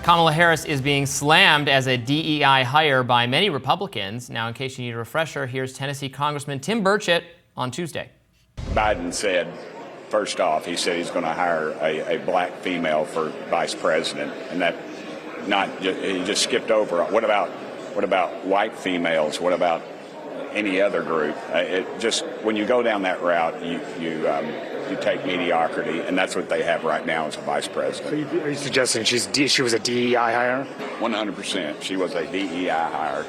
Kamala Harris is being slammed as a DEI hire by many Republicans. Now, in case you need a refresher, here's Tennessee Congressman Tim Burchett on Tuesday. Biden said, first off, he said he's going to hire a black female for vice president, and that he just skipped over. What about white females? What about any other group? When you go down that route, you take mediocrity, and that's what they have right now as a vice president. So are you suggesting she was a DEI hire? 100%. She was a DEI hire.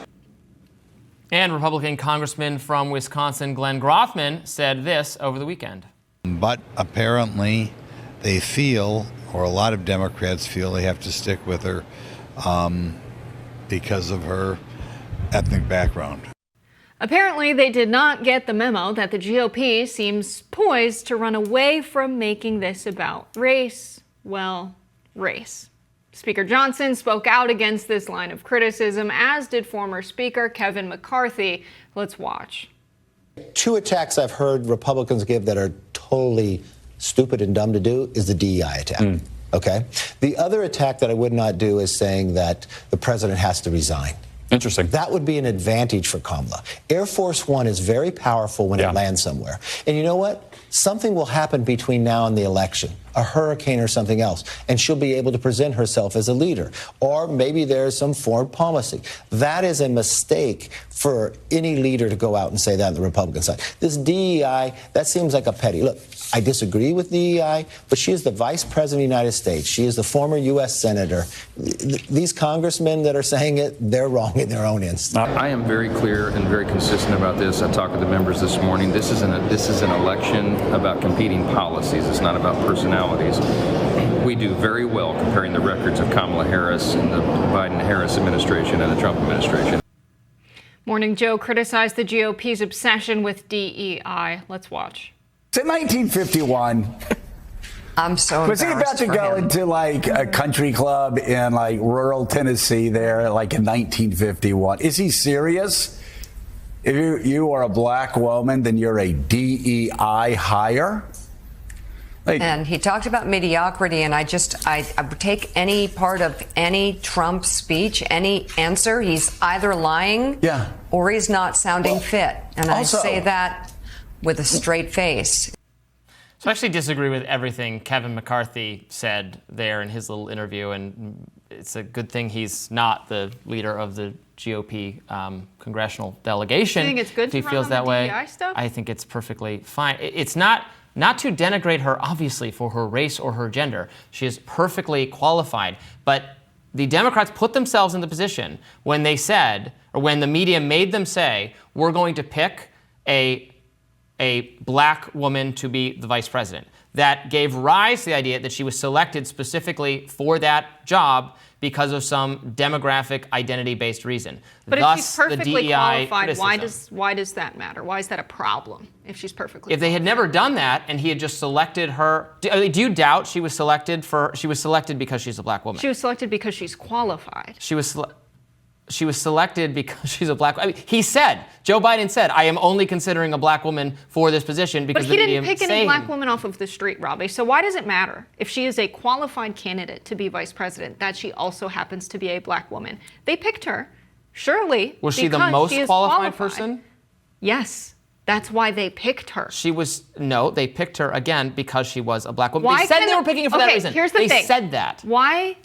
And Republican Congressman from Wisconsin, Glenn Grothman, said this over the weekend. But apparently they feel, or a lot of Democrats feel, they have to stick with her because of her ethnic background. Apparently, they did not get the memo that the GOP seems poised to run away from making this about race. Well, race. Speaker Johnson spoke out against this line of criticism, as did former Speaker Kevin McCarthy. Let's watch. Two attacks I've heard Republicans give that are totally stupid and dumb to do is the DEI attack. Okay? The other attack that I would not do is saying that the president has to resign. Interesting. That would be an advantage for Kamala. Air Force One is very powerful when it lands somewhere. And you know what? Something will happen between now and the election, a hurricane or something else, and she'll be able to present herself as a leader. Or maybe there's some foreign policy. That is a mistake for any leader to go out and say that on the Republican side. This DEI, that seems like a petty. Look, I disagree with DEI, but she is the vice president of the United States. She is the former U.S. senator. These congressmen that are saying it, they're wrong in their own instance. I am very clear and very consistent about this. I talked with the members this morning. This is an election about competing policies. It's not about personalities. We do very well comparing the records of Kamala Harris and the Biden-Harris administration and the Trump administration. Morning Joe criticized the GOP's obsession with DEI. Let's watch. In 1951, I'm so was he about to go into like a country club in like rural Tennessee there, like in 1951? Is he serious? If you are a black woman, then you're a DEI hire? And he talked about mediocrity, and I would take any part of any Trump speech, any answer. He's either lying or he's not sounding fit. And also, I say that with a straight face. So I actually disagree with everything Kevin McCarthy said there in his little interview, and it's a good thing he's not the leader of the GOP congressional delegation. You think it's good if he to feels run on that the way? DEI stuff? I think it's perfectly fine. It's not to denigrate her, obviously, for her race or her gender. She is perfectly qualified. But the Democrats put themselves in the position when they said, or when the media made them say, we're going to pick a black woman to be the vice president. That gave rise to the idea that she was selected specifically for that job because of some demographic identity-based reason. But Thus, if she's perfectly the DEI qualified, criticism. why does that matter? Why is that a problem if she's perfectly If they had never done that and he had just selected her, do you doubt she was selected because she's a black woman? She was selected because she's qualified. She was selected because she's a black. I mean, Joe Biden said, I am only considering a black woman for this position because But he didn't pick any black woman off of the street, Robbie. So why does it matter if she is a qualified candidate to be vice president that she also happens to be a black woman? They picked her, surely. Was she the most qualified person? Yes. That's why they picked her. They picked her again because she was a black woman. Why they said they were picking her for that reason. Here's the thing. They said that. Why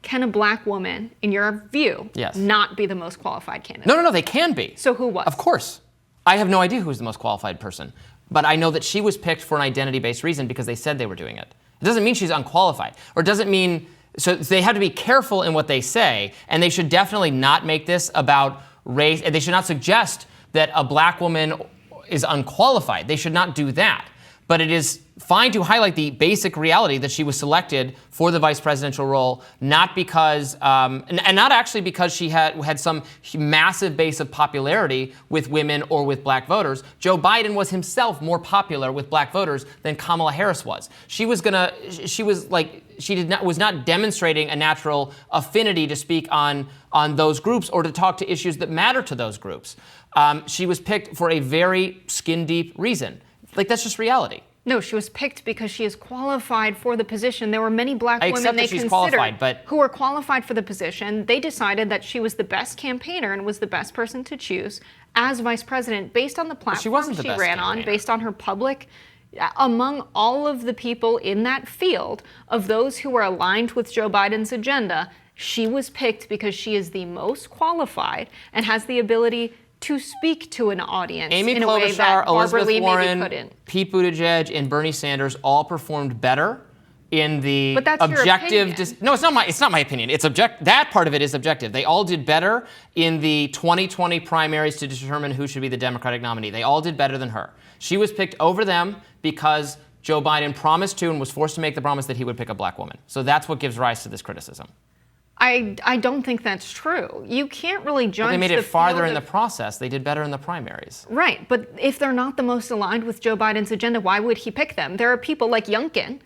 can a black woman, in your view, not be the most qualified candidate? No, they can be. So who was? Of course. I have no idea who's the most qualified person. But I know that she was picked for an identity-based reason because they said they were doing it. It doesn't mean she's unqualified. Or it doesn't mean... So they have to be careful in what they say, and they should definitely not make this about race. They should not suggest that a black woman is unqualified. They should not do that. But it is fine to highlight the basic reality that she was selected for the vice presidential role, not because, and not actually because she had some massive base of popularity with women or with black voters. Joe Biden was himself more popular with black voters than Kamala Harris was. She was not demonstrating a natural affinity to speak on those groups or to talk to issues that matter to those groups. She was picked for a very skin deep reason. That's just reality. No, she was picked because she is qualified for the position. There were many black I women accept they that she's considered qualified, but who were qualified for the position. They decided that she was the best campaigner and was the best person to choose as vice president based on the platform she ran on, based on her public, among all of the people in that field of those who were aligned with Joe Biden's agenda. She was picked because she is the most qualified and has the ability to speak to an audience Amy in a way Klobuchar, that Barbara Elizabeth Lee Warren, maybe couldn't. Pete Buttigieg, and Bernie Sanders all performed better in the But that's objective. your opinion. No, it's not my opinion. It's that part of it is objective. They all did better in the 2020 primaries to determine who should be the Democratic nominee. They all did better than her. She was picked over them because Joe Biden promised to and was forced to make the promise that he would pick a black woman. So that's what gives rise to this criticism. I don't think that's true. You can't really judge. But they made it farther in the process. They did better in the primaries. Right, but if they're not the most aligned with Joe Biden's agenda, why would he pick them? There are people like Youngkin.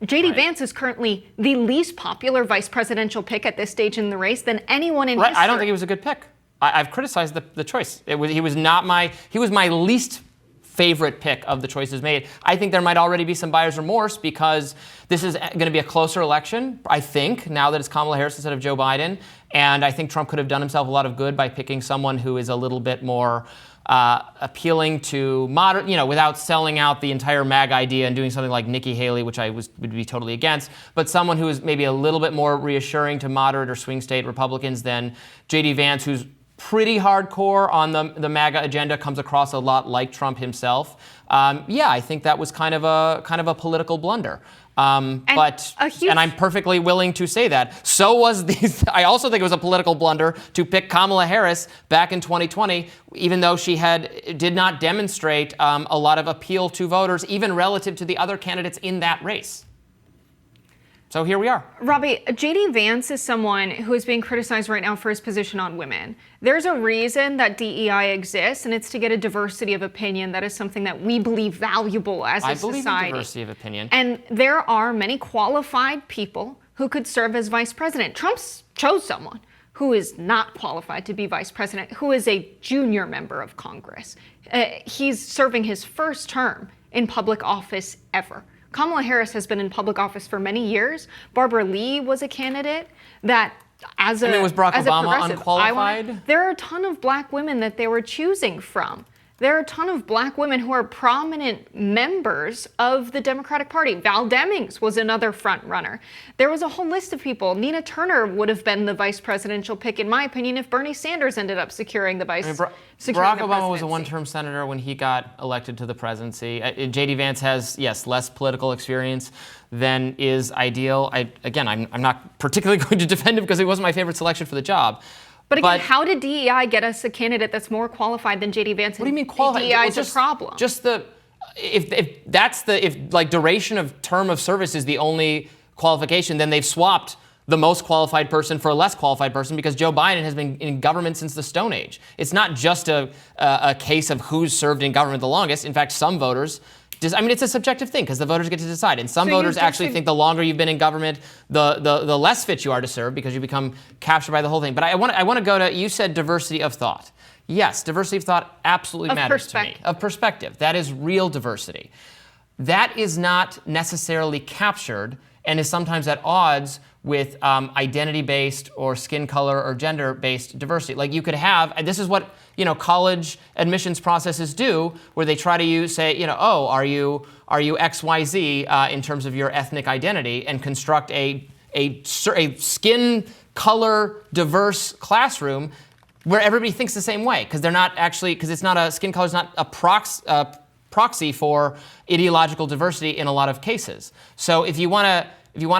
J.D. Vance is currently the least popular vice presidential pick at this stage in the race than anyone in history. I don't think he was a good pick. I've criticized the choice. He was my least favorite pick of the choices made. I think there might already be some buyer's remorse because this is going to be a closer election, I think, now that it's Kamala Harris instead of Joe Biden. And I think Trump could have done himself a lot of good by picking someone who is a little bit more appealing to moderate, without selling out the entire MAG idea and doing something like Nikki Haley, which I would be totally against, but someone who is maybe a little bit more reassuring to moderate or swing state Republicans than J.D. Vance, who's pretty hardcore on the MAGA agenda, comes across a lot like Trump himself. I think that was kind of a political blunder. And I'm perfectly willing to say that. So was I also think it was a political blunder to pick Kamala Harris back in 2020, even though she did not demonstrate a lot of appeal to voters, even relative to the other candidates in that race. So here we are. Robby, J.D. Vance is someone who is being criticized right now for his position on women. There's a reason that DEI exists, and it's to get a diversity of opinion. That is something that we believe valuable as a society. I believe in diversity of opinion. And there are many qualified people who could serve as vice president. Trump chose someone who is not qualified to be vice president, who is a junior member of Congress. He's serving his first term in public office ever. Kamala Harris has been in public office for many years. Barbara Lee was a candidate that, was Barack Obama unqualified? There are a ton of black women that they were choosing from. There are a ton of black women who are prominent members of the Democratic Party. Val Demings was another front runner. There was a whole list of people. Nina Turner would have been the vice presidential pick, in my opinion, if Bernie Sanders ended up securing the Barack Obama was a one-term senator when he got elected to the presidency. J.D. Vance has, less political experience than is ideal. I'm not particularly going to defend him because he wasn't my favorite selection for the job. But again, how did DEI get us a candidate that's more qualified than J.D. Vance? What do you mean qualified? DEI is a problem. If duration of term of service is the only qualification, then they've swapped the most qualified person for a less qualified person because Joe Biden has been in government since the Stone Age. It's not just a case of who's served in government the longest. In fact, some voters. It's a subjective thing because the voters get to decide. And some voters actually think the longer you've been in government, the less fit you are to serve because you become captured by the whole thing. But I want to go to, you said diversity of thought. Yes, diversity of thought absolutely matters to me. Of perspective. That is real diversity. That is not necessarily captured and is sometimes at odds with identity-based or skin color or gender-based diversity. Like you could have, and this is what college admissions processes do, where they try to say, are you XYZ in terms of your ethnic identity, and construct a skin color diverse classroom where everybody thinks the same way because they're not actually because it's not a skin color is not a proxy for ideological diversity in a lot of cases. So if you want to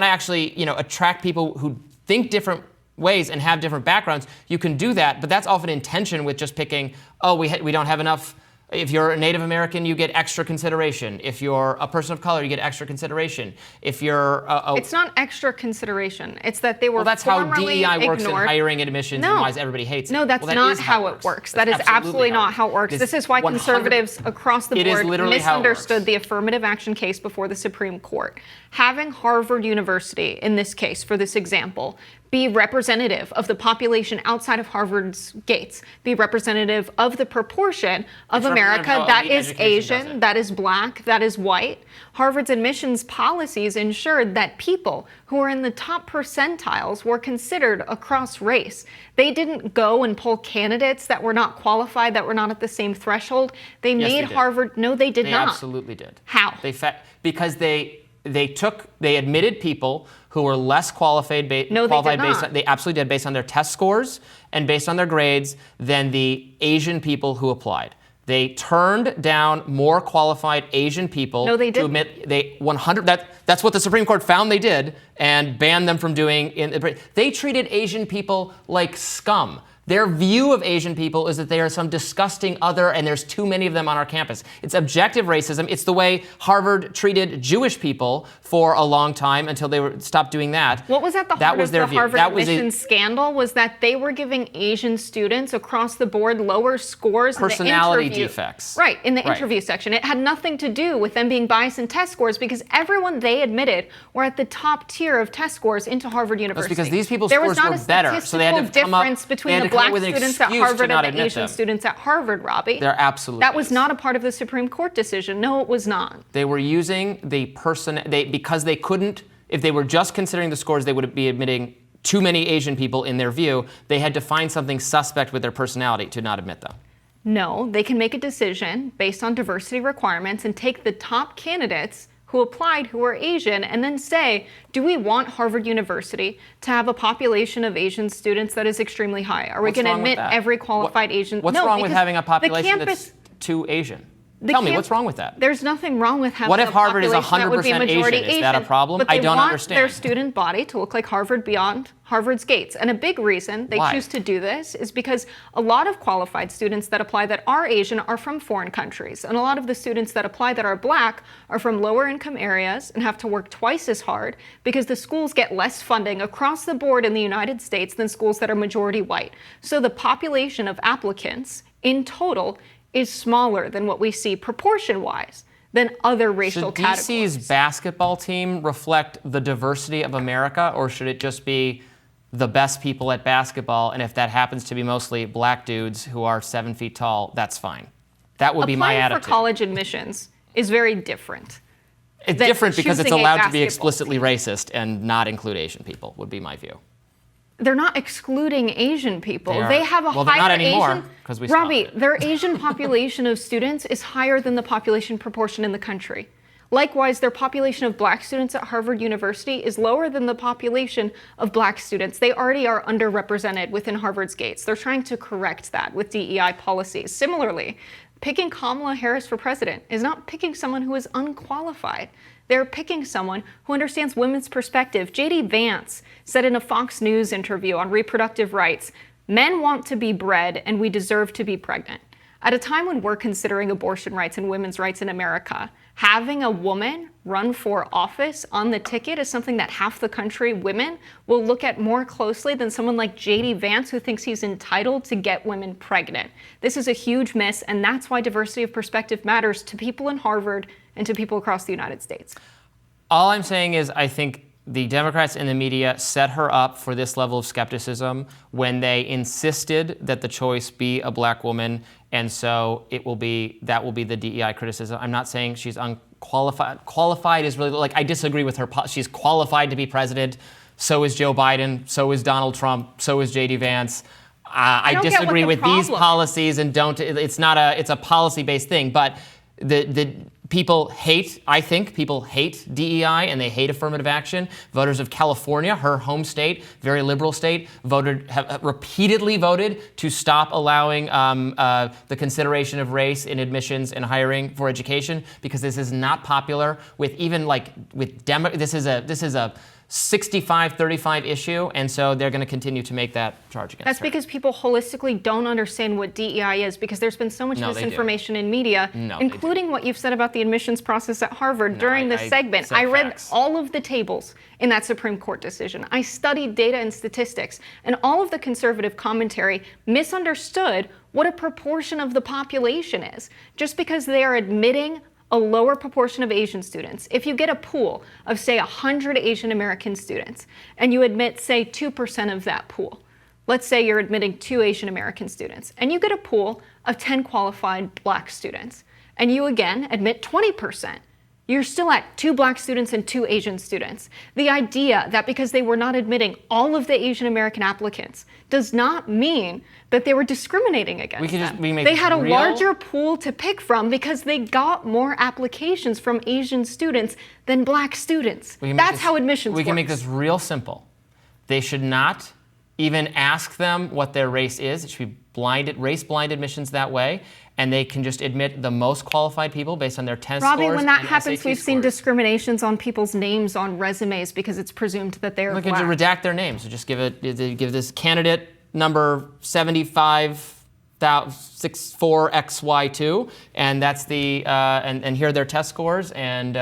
actually attract people who think different ways and have different backgrounds, you can do that, but that's often in tension with just picking, we don't have enough. If you're a Native American, you get extra consideration. If you're a person of color, you get extra consideration. If you're it's not extra consideration. It's that they were that's how DEI ignored. works in hiring and admissions and why everybody hates it. No, that's not how it works. That is absolutely not how it works. This is why conservatives across the board misunderstood the affirmative action case before the Supreme Court. Having Harvard University, in this case, for this example, be representative of the population outside of Harvard's gates, be representative of the proportion of America that is Asian, that is Black, that is white. Harvard's admissions policies ensured that people who are in the top percentiles were considered across race. They didn't go and pull candidates that were not qualified, that were not at the same threshold. They made Harvard. No, they did not. They absolutely did. How? Because they admitted people who were less qualified. No, they did not. They absolutely did, based on their test scores and based on their grades, than the Asian people who applied. They turned down more qualified Asian people. No, they didn't. To admit that's what the Supreme Court found they did, and banned them from doing. They treated Asian people like scum. Their view of Asian people is that they are some disgusting other, and there's too many of them on our campus. It's objective racism. It's the way Harvard treated Jewish people for a long time until they stopped doing that. What was at the heart of the Harvard admissions scandal was that they were giving Asian students across the board lower scores in the interview. Personality defects. Right, in the interview section. It had nothing to do with them being biased in test scores, because everyone they admitted were at the top tier of test scores into Harvard University. That's because these people's scores were better, so they had to come up between the Black students at Harvard and the Asian students at Harvard, Robbie. They're absolutely. That was not a part of the Supreme Court decision. No, it was not. They were using the because they couldn't, if they were just considering the scores, they would be admitting too many Asian people in their view. They had to find something suspect with their personality to not admit them. No, they can make a decision based on diversity requirements and take the top candidates who applied who are Asian and then say, do we want Harvard University to have a population of Asian students that is extremely high? Are we going to admit every qualified Asian? What's wrong with having a population that's too Asian? Tell me, what's wrong with that? There's nothing wrong with having what if a Harvard is population that would be 100% majority Asian? Is that a problem? I don't understand. But they want their student body to look like Harvard beyond Harvard's gates. And a big reason they choose to do this is because a lot of qualified students that apply that are Asian are from foreign countries. And a lot of the students that apply that are Black are from lower income areas and have to work twice as hard because the schools get less funding across the board in the United States than schools that are majority white. So the population of applicants in total is smaller than what we see proportion-wise than other racial categories. Should DC's basketball team reflect the diversity of America, or should it just be the best people at basketball, and if that happens to be mostly Black dudes who are 7 feet tall, that's fine? That would be my attitude. Applying for college admissions is very different. It's different because it's allowed to be explicitly racist and not include Asian people, would be my view. They're not excluding Asian people. They have a higher not anymore, Asian. Because we Robbie, their Asian population of students is higher than the population proportion in the country. Likewise, their population of Black students at Harvard University is lower than the population of Black students. They already are underrepresented within Harvard's gates. They're trying to correct that with DEI policies. Similarly, picking Kamala Harris for president is not picking someone who is unqualified. They're picking someone who understands women's perspective. J.D. Vance said in a Fox News interview on reproductive rights, men want to be bred and we deserve to be pregnant. At a time when we're considering abortion rights and women's rights in America, having a woman run for office on the ticket is something that half the country, women, will look at more closely than someone like J.D. Vance, who thinks he's entitled to get women pregnant. This is a huge miss, and that's why diversity of perspective matters to people in Harvard and to people across the United States. All I'm saying is I think the Democrats in the media set her up for this level of skepticism when they insisted that the choice be a Black woman, and so that will be the DEI criticism. I'm not saying she's unqualified. Qualified is really, like, I disagree with her. She's qualified to be president. So is Joe Biden. So is Donald Trump. So is J.D. Vance. I disagree with these policies and it's a policy-based thing, but I think people hate DEI and they hate affirmative action. Voters of California, her home state, very liberal state, have repeatedly voted to stop allowing the consideration of race in admissions and hiring for education, because this is not popular with this is a 65-35 issue, and so they're going to continue to make that charge against her. That's because people holistically don't understand what DEI is, because there's been so much misinformation in media, including what you've said about the admissions process at Harvard during this segment. I read all of the tables in that Supreme Court decision. I studied data and statistics, and all of the conservative commentary misunderstood what a proportion of the population is. Just because they are admitting a lower proportion of Asian students, if you get a pool of, say, 100 Asian American students, and you admit, say, 2% of that pool, let's say you're admitting 2 Asian American students, and you get a pool of 10 qualified black students, and you again admit 20%. You're still at 2 black students and 2 Asian students. The idea that because they were not admitting all of the Asian American applicants does not mean that they were discriminating against them. They had a larger pool to pick from because they got more applications from Asian students than black students. That's how admissions works. We can make this real simple. They should not even ask them what their race is. It should be race-blind admissions that way, and they can just admit the most qualified people based on their test scores. Robbie, when that happens, SAT we've seen scores. discriminations on people's names on resumes because it's presumed that they're black. We can just redact their names. So just give this candidate number 75,064XY2, and that's the and here are their test scores, and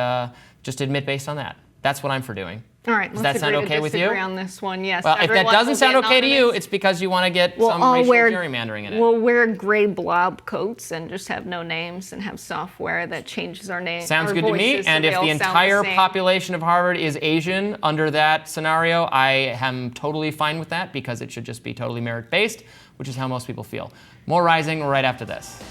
just admit based on that. That's what I'm for doing. All right, does that sound okay with you? On this one, yes. Well, if that doesn't sound okay to you, it's because you want to get some racial gerrymandering in it. We'll wear gray blob coats and just have no names and have software that changes our names. Sounds good to me. And if the entire population of Harvard is Asian under that scenario, I am totally fine with that because it should just be totally merit-based, which is how most people feel. More Rising right after this.